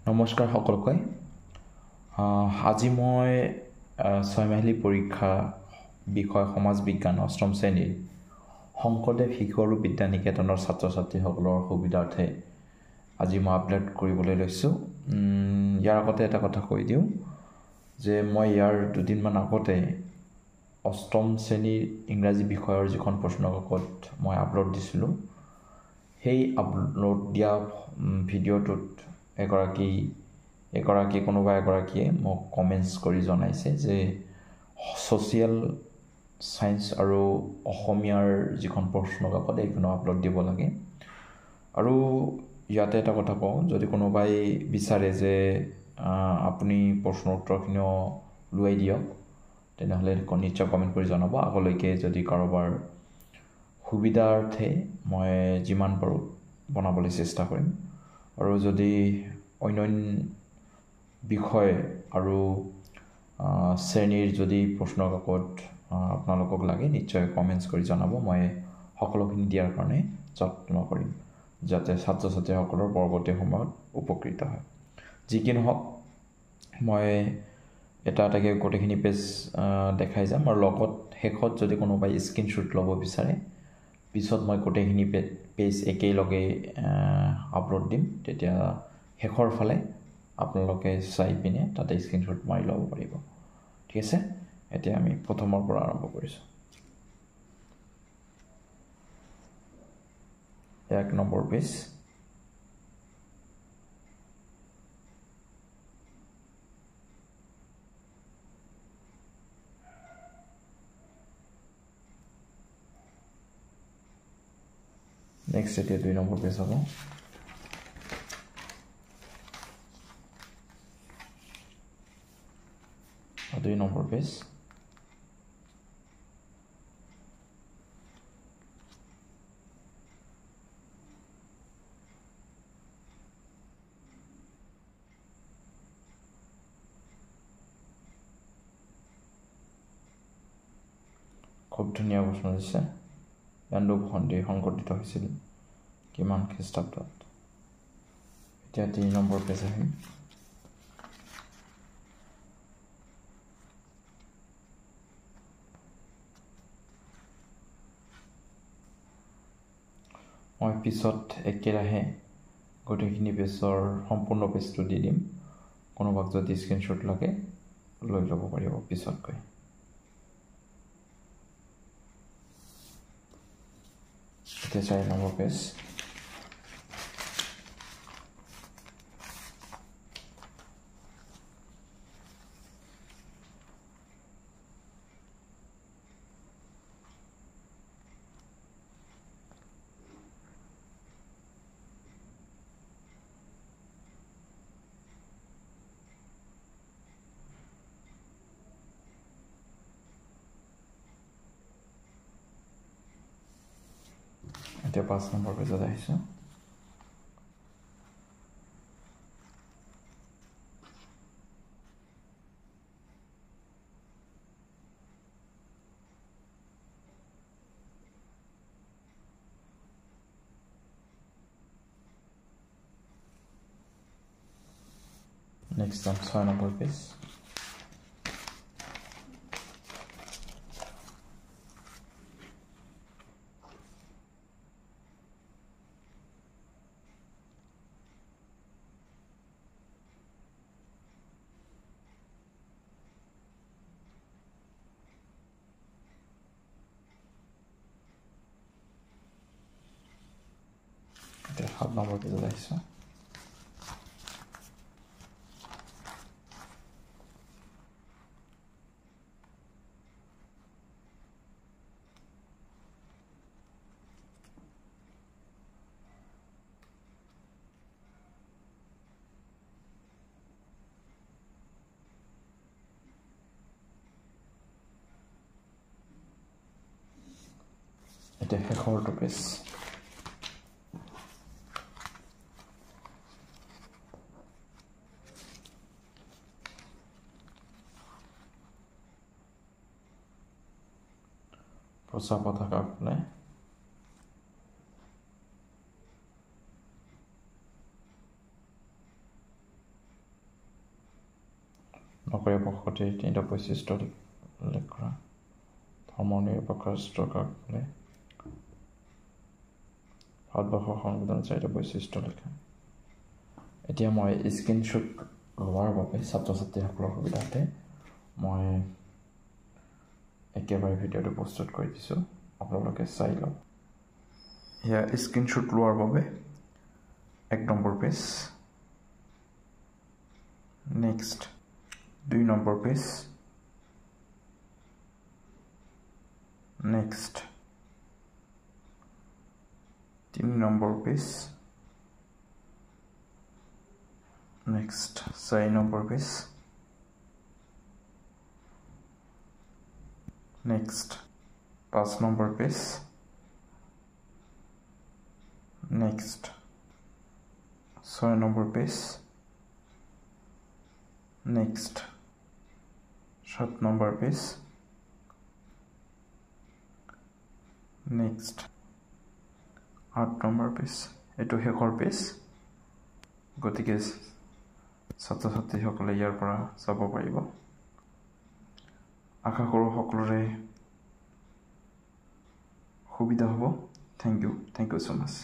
নমস্কাৰ সকলোকে আজি মই ছয়মাহিলী পৰীক্ষা বিষয় সমাজ বিজ্ঞান অষ্টম শ্ৰেণীৰ শংকৰদেৱ শিশু আৰু বিদ্যা নিকেতনৰ ছাত্ৰ ছাত্ৰীসকলৰ সুবিধাৰ্থে আজি মই আপডেট কৰিবলৈ লৈছোঁ। ইয়াৰ আগতে এটা কথা কৈ দিওঁ যে মই ইয়াৰ দুদিনমান আগতে অষ্টম শ্ৰেণীৰ ইংৰাজী বিষয়ৰ যিখন প্ৰশ্নকাকত মই আপলোড দিছিলোঁ, সেই আপলোড দিয়া ভিডিঅ'টোত কোনোবা এগৰাকীয়ে মোক কমেণ্টছ কৰি জনাইছে যে ছ'চিয়েল ছায়েন্স আৰু অসমীয়াৰ যিখন প্ৰশ্নকাকত এইখনো আপলোড দিব লাগে। আৰু ইয়াতে এটা কথা কওঁ, যদি কোনোবাই বিচাৰে যে আপুনি প্ৰশ্ন উত্তৰখিনিও লোৱাই দিয়ক, তেনেহ'লে নিশ্চয় কমেণ্ট কৰি জনাব। আগলৈকে যদি কাৰোবাৰ সুবিধাৰ্থে মই যিমান পাৰোঁ বনাবলৈ চেষ্টা কৰিম। আৰু যদি অন্য বিষয় আৰু শ্ৰেণীৰ যদি প্ৰশ্নকাকত আপোনালোকক লাগে, নিশ্চয় কমেণ্টছ কৰি জনাব। মই সকলোখিনি দিয়াৰ কাৰণে যত্ন কৰিম, যাতে ছাত্ৰ ছাত্ৰীসকলৰ পৰৱৰ্তী সময়ত উপকৃত হয়। যি কি নহওক, মই এটা এটাকৈ গোটেইখিনি পেজ দেখাই যাম, আৰু লগত শেষত যদি কোনোবাই স্ক্ৰীনশ্বট ল'ব বিচাৰে, পিছত মই গোটেইখিনি পেজ একেলগে আপলোড দিম, তেতিয়া শেষৰ ফালে আপোনালোকে চাই পিনে তাতে স্ক্ৰীনশ্বট মাৰি ল'ব পাৰিব। ঠিক আছে, এতিয়া আমি প্ৰথমৰ পৰা আৰম্ভ কৰিছোঁ। 1 নম্বৰ পেজ। নেক্সট এতিয়া 2 নম্বৰ পেজ হ'ব। দুই নম্বৰ পেজ। খুব ধুনীয়া প্ৰশ্ন দিছে। ইয়াণ্ডু সন্ধি সংঘটিত হৈছিল কিমান খ্ৰীষ্টাব্দত? এতিয়া 3 নম্বৰ পেজ আহিম। মই পিছত একেৰাহে গোটেইখিনি পেজৰ সম্পূৰ্ণ পেজটো দি দিম। কোনোবাক যদি স্ক্ৰীনশ্বট লাগে লৈ ল'ব পাৰিব পিছতকৈ। এতিয়া 4 নম্বৰ পেজ। এতিয়া 5 নম্বৰ পেজত আহিছোঁ। Next 6 number page. এতিয়া 7 নম্বৰ পেজত আহিছোঁ। এতিয়া শেষৰটো পেজ। প্ৰচাৰ পতাকা ফুলে অকৰীয়া বসতিৰ তিনিটা বৈশিষ্ট্য উল্লেখ কৰা। ধৰ্ম নিৰপেক্ষ ৰাষ্ট্ৰকালে ভাৰতবৰ্ষৰ সংবিধানৰ 4টা বৈশিষ্ট্য লিখা। এতিয়া মই স্ক্ৰীনশ্বট লোৱাৰ বাবে ছাত্ৰ ছাত্ৰীসকলৰ সুবিধাতে মই একেবাৰে ভিডিঅ'টো প্ৰস্তুত কৰি দিছোঁ, আপোনালোকে চাই লওক। এয়া স্ক্ৰীনশ্বট লোৱাৰ বাবে 1 number page, next 2 number page, next 3 number page, next 4 number page, next 5 number page, next 6 number page, next 7 number page, next 8 number page. এইটো শেষৰ পেজ, গতিকে ছাত্ৰ ছাত্ৰীসকলে ইয়াৰ পৰা চাব পাৰিব। আশা কৰোঁ সকলোৰে সুবিধা হ'ব। Thank you so' much.